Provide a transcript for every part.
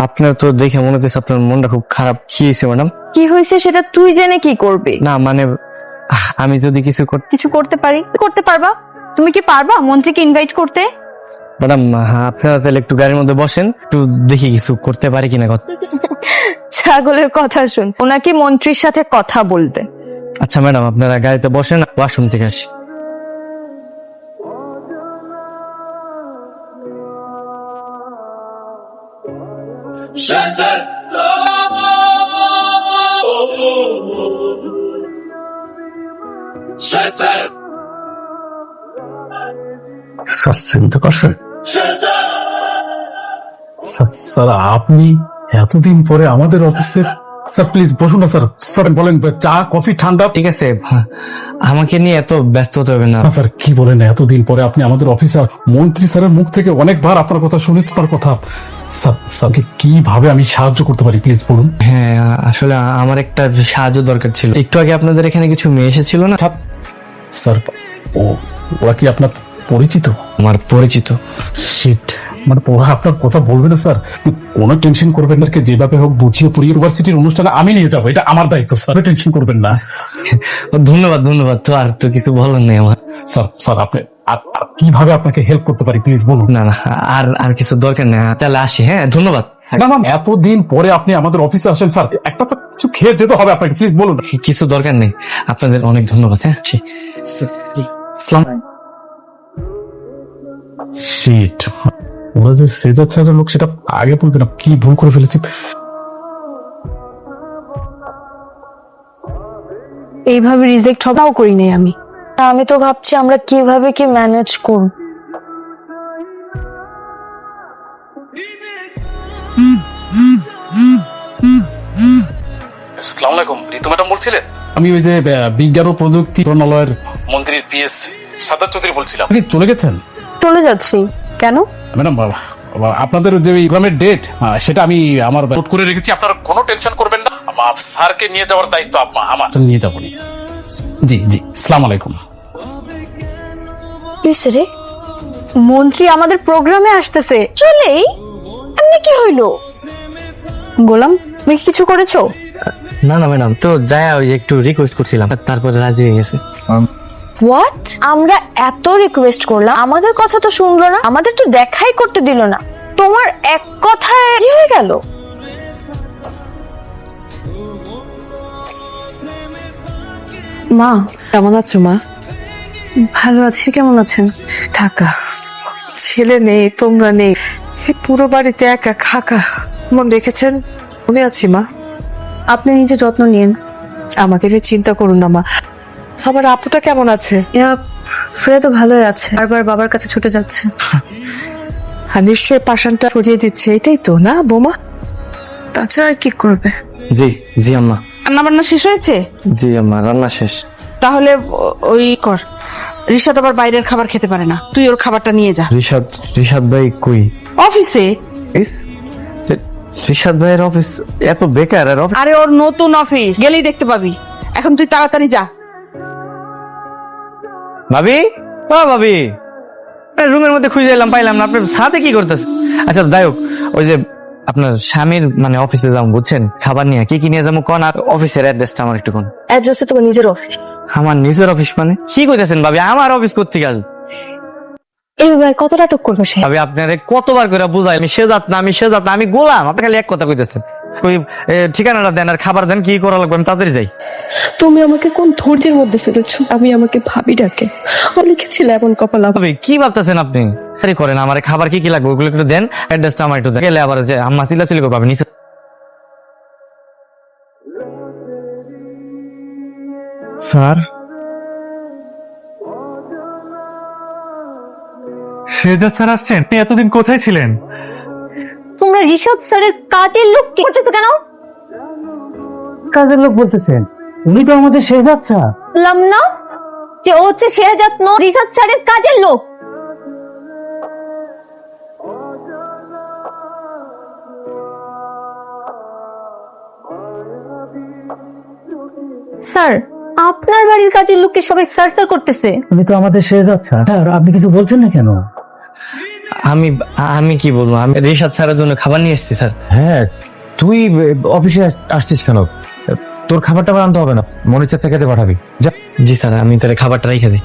আপনার তো দেখে মনে হচ্ছে আপনার মনটা খুব খারাপ। কি হয়েছে ম্যাডাম? কি হয়েছে সেটা তুই জেনে কি করবি? না মানে আমি যদি কিছু করতে পারি, করতে পারবা? তুমি কি পারবা মন্ত্রীকে ইনভাইট করতে? ম্যাডাম আপনারা তাহলে একটু গাড়ির মধ্যে বসেন, একটু দেখি কিছু করতে পারি কিনা। ছাগলের কথা শুন, ওনাকে মন্ত্রীর সাথে কথা বলতে। আচ্ছা ম্যাডাম, আপনারা গাড়িতে বসেন, ওয়াশরুম থেকে আসি। স্যার চিন্তা করছেন? স্যার আপনি এতদিন পরে আমাদের অফিসে, স্যার প্লিজ বসুন না স্যার। স্যার বলেন চা কফি ঠান্ডা। ঠিক আছে, আমাকে নিয়ে এত ব্যস্ত হতে হবে না। স্যার কি বলেন, এতদিন পরে আপনি আমাদের অফিসে, মন্ত্রী স্যারের মুখ থেকে অনেকবার আপনার কথা শুনেছি। আপনার কথা স্যার, স্যারকে কিভাবে আমি সাহায্য করতে পারি প্লিজ বলুন। হ্যাঁ আসলে আমার একটা সাহায্য দরকার ছিল। একটু আগে আপনাদের এখানে কিছু মেয়ে এসেছিল না? স্যার ওরা কি আপনার পরিচিত? আমার পরিচিত। শিট, মানে ওরা আপনার কথা বলবে না স্যার? কোনো টেনশন করবেন না, যেভাবে হোক বুঝিয়ে পড়িয়ে ইউনিভার্সিটির অনুষ্ঠানে আমি নিয়ে যাবো, এটা আমার দায়িত্ব স্যার, টেনশন করবেন না। ধন্যবাদ ধন্যবাদ, তো আর তো কিছু বলার নেই আমার। স্যার স্যার আপনি আর কিভাবে আপনাকে হেল্প করতে পারি প্লিজ বলুন। না না, আর আর কিছু দরকার নেই, তাহলে আসি। হ্যাঁ ধন্যবাদ। না না, এতদিন পরে আপনি আমাদের অফিসে আসেন স্যার, একটা তো কিছু খেয়ে যেতে হবে আপনাকে, প্লিজ বলুন। কিছু দরকার নেই, আপনাদের অনেক ধন্যবাদ। হ্যাঁ শিট, ওরা যে সেজাদ সাজার লোক সেটা আগে বলবে না, কি ভুল করে ফেলেছি। এইভাবে রিজেক্ট হবাও করি নাই আমি। আমি তো ভাবছি আমরা কিভাবে কি ম্যানেজ করব। আসসালামু আলাইকুম, ঋতু ম্যাডাম বলছিলেন? আমি ওই যে বিজ্ঞান ও প্রযুক্তি মন্ত্রণালয়ের মন্ত্রীর পিএস সাদ্দাত চৌধুরী বলছিলাম। আপনি চলে গেছেন? চলে যাচ্ছি কেন? ম্যাডাম আপনাদের যে এক্সামের ডেট সেটা আমি আমার নোট করে রেখেছি, আপনারা কোনো টেনশন করবেন না। আমার স্যারকে নিয়ে যাওয়ার দায়িত্ব আমার, নিয়ে যাবো। জি জি, আসসালামু আলাইকুম। রে মন্ত্রী আমাদের প্রোগ্রামে আসতেছে। চলেই এমনি কি হইলো? গোলাম তুমি কি কিছু করেছো? না না ম্যাডাম, তো যাই ওই যে একটু রিকোয়েস্ট করছিলাম, তারপরে রাজি হয়ে গেছে। হোয়াট? আমরা এত রিকোয়েস্ট করলাম, আমাদের কথা তো শুনলো না, আমাদের তো দেখাই করতে দিল না। তোমার এক কথায় রাজি হয়ে গেল? মা কেমন আছো মা? ভালো আছি, কেমন আছেন? থাকা ছেলে নেই, তোমরা নেই, এই পুরো বাড়িতে একা খাকা মন রেখেছেন। মনে আছি মা, আপনি নিজে যত্ন নিন। আমাকে নিয়ে চিন্তা করুন না মা। আমার আপুটা কেমন আছে? ফ্রেয়া তো ভালোই আছে, বারবার বাবার কাছে ছুটে যাচ্ছে। আর নিশ্চয়ই পাষাণটা সরিয়ে দিচ্ছে, এটাই তো না বৌমা? তাছাড়া আর কি করবে? জি জি আম্মা। রান্না বান্না শেষ হয়েছে? জি আম্মা, রান্না শেষ। তাহলে ওই কর, রিশাদ আবার বাইরের খাবার খেতে পারে না, তুই ওর খাবারটা নিয়ে যা। রিশাদ ভাই কই? অফিসে। রিশাদ ভাইয়ের অফিস এত বেকার? আর অফিস? আরে ওর নতুন অফিস, গেলেই দেখতে পাবি। এখন তুই তাড়াতাড়ি যা। ভাবি, ও ভাবি, রুমের মধ্যে খুঁজে এলাম, পাইলাম না। আপনার সাথে কি করতেছে? আচ্ছা যাই হোক, ওই যে আপনার স্বামীর মানে অফিসে যাবো, বুঝছেন, খাবার নিয়ে কি কি নিয়ে যাবো কোন, আর অফিসের অ্যাড্রেসটা আমার একটু কোন। অ্যাড্রেসে তোমার নিজের অফিস? আমার নিজের অফিস মানে কি কইতেছেন ভাবি? আমার অফিস কোত্থেকে আসবে? এইভাবে কত নাটক করবে সে? ভাবি আপনারে কতবার করে বুঝাই, আমি সেজাত না, আমি সেজাত না, আমি গোলাম। আপনি খালি এক কথা কইতেছেন। কই ঠিকানাটা দেন আর খাবার দেন, কি করা লাগবে আমি তাড়াতাড়ি যাই। তুমি আমাকে কোন ধৈর্যের মধ্যে ফেলেছো? আমি আমাকে ভাবি ডাকে, লিখেছিল এমন কপাল। ভাবি কি ভাবতেছেন আপনি? আরে করেন, আমার খাবার কি কি লাগবে ওগুলো একটু দেন, অ্যাড্রেসটা আমার একটু দেন। গেলে আবার যে আম্মা চিল্লাচিল্লি করবে, আপনি নিচে। স্যার, সেজাদ স্যার আসছেন? আপনি এতদিন কোথায় ছিলেন? তোমরা রিশাদ স্যারের কাজের লোক কি করতেছো কেন? কাজের লোক বলতেছেন? উনি তো আমাদের শেহজাদ স্যার। বললাম না যে ও হচ্ছে শেহজাদ নয়, রিশাদ স্যারের কাজের লোক। স্যার, আপনার বাড়ির কাজের লোককে সবাই স্যার স্যার করতেছে। উনি তো আমাদের শেহজাদ স্যার। আপনি কিছু বলছেন না কেন? আমি আমি কি বলবো, আমি রিশাদ স্যারের জন্য খাবার নিয়ে এসেছি স্যার। হ্যাঁ, তুই অফিসে আসছিস কেন? তোর খাবারটা আনতে হবে না, মনে ইচ্ছা থেকে পাঠাবি যা। জি স্যার, আমি তাহলে খাবারটা রেখে দিই।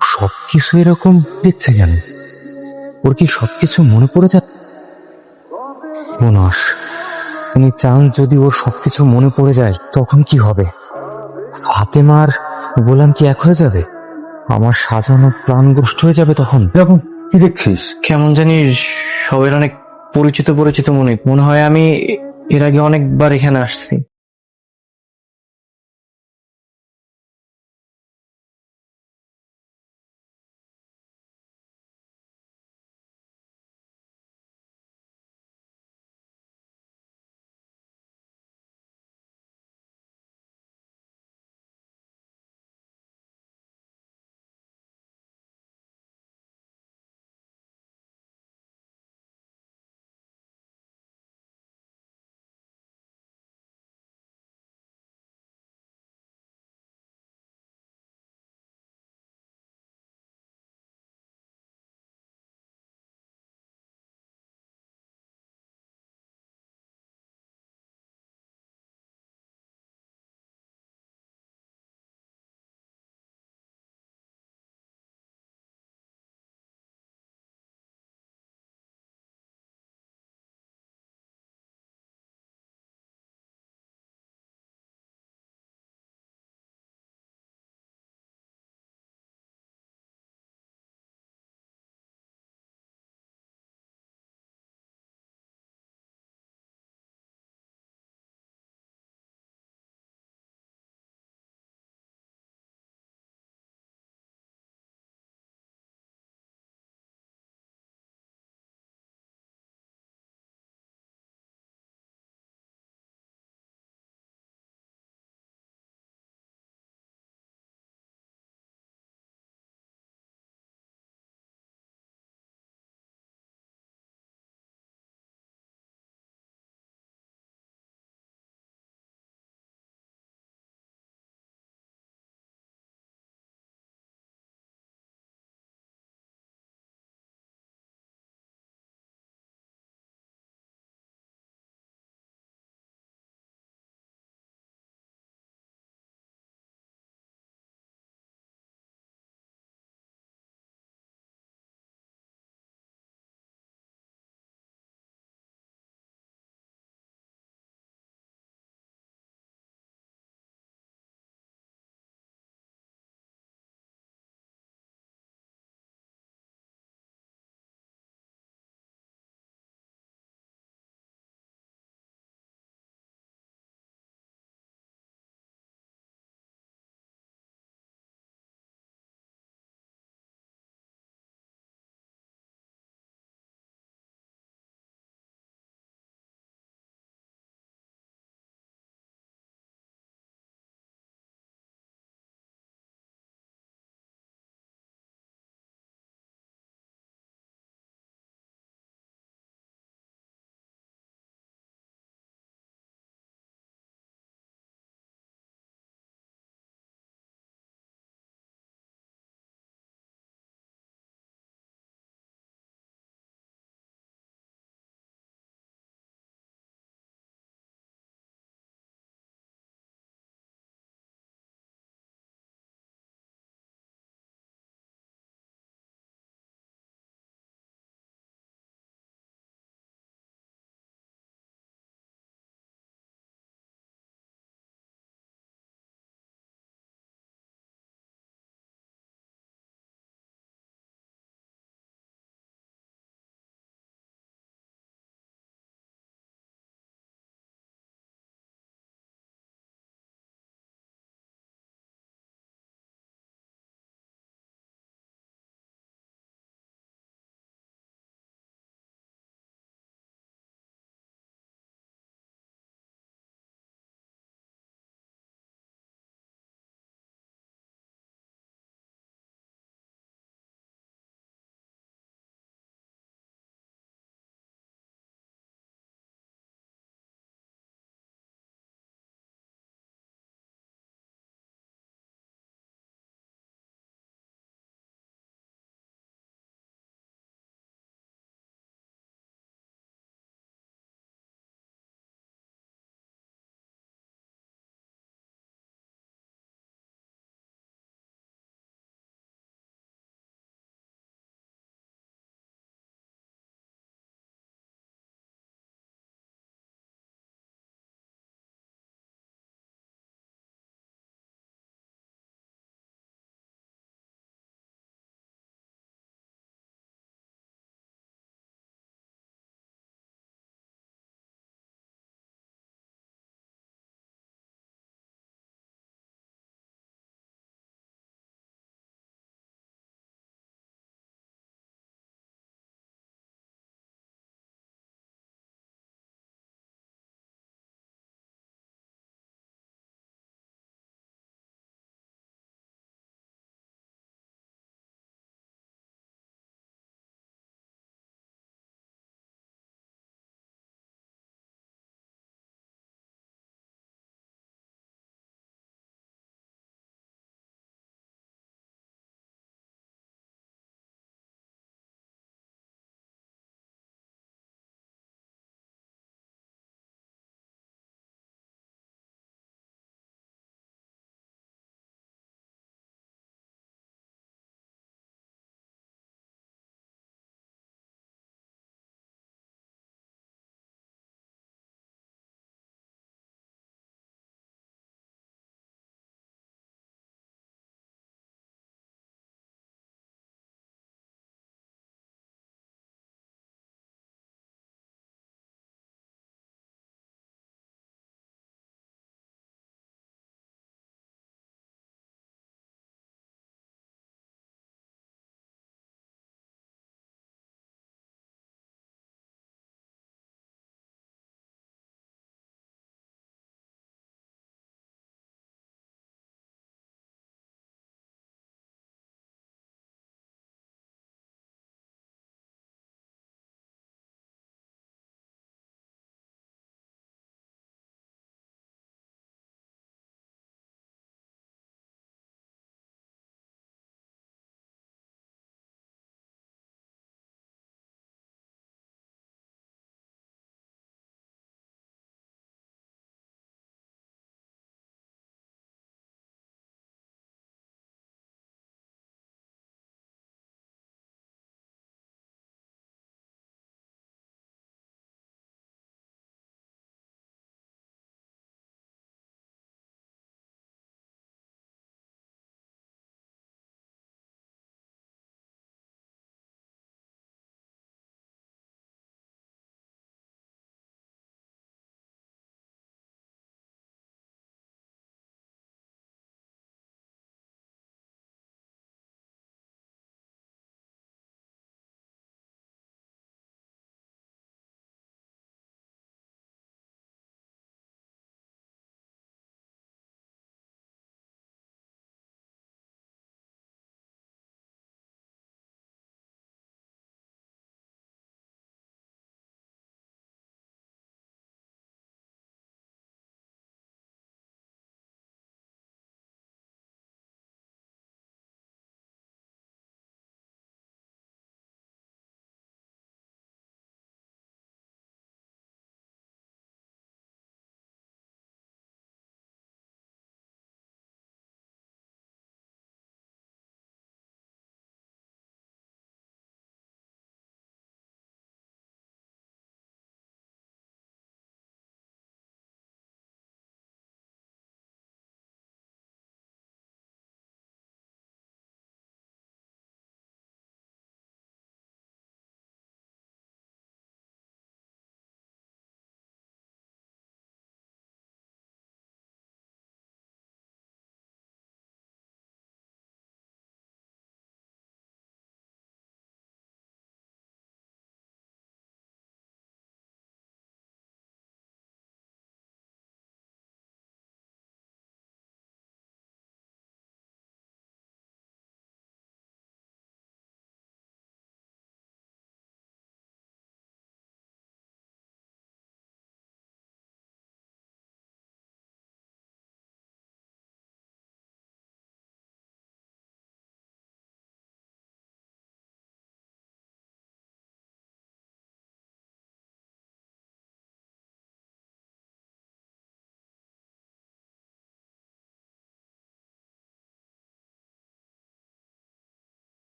সবকিছু এরকম দেখছে কেন? ওর কি সবকিছু মনে পড়ে যায়? মনাস, উনি চান যদি ওর সবকিছু মনে পড়ে যায় তখন কি হবে? ফাতেমার গোলাম কি এক হয়ে যাবে? আমার সাজানো প্রাণ গোষ্ঠ হয়ে যাবে তখন। এরকম কি দেখছিস? কেমন জানি সবের অনেক পরিচিত পরিচিত মনে হয়, আমি এর আগে অনেকবার এখানে আসছি।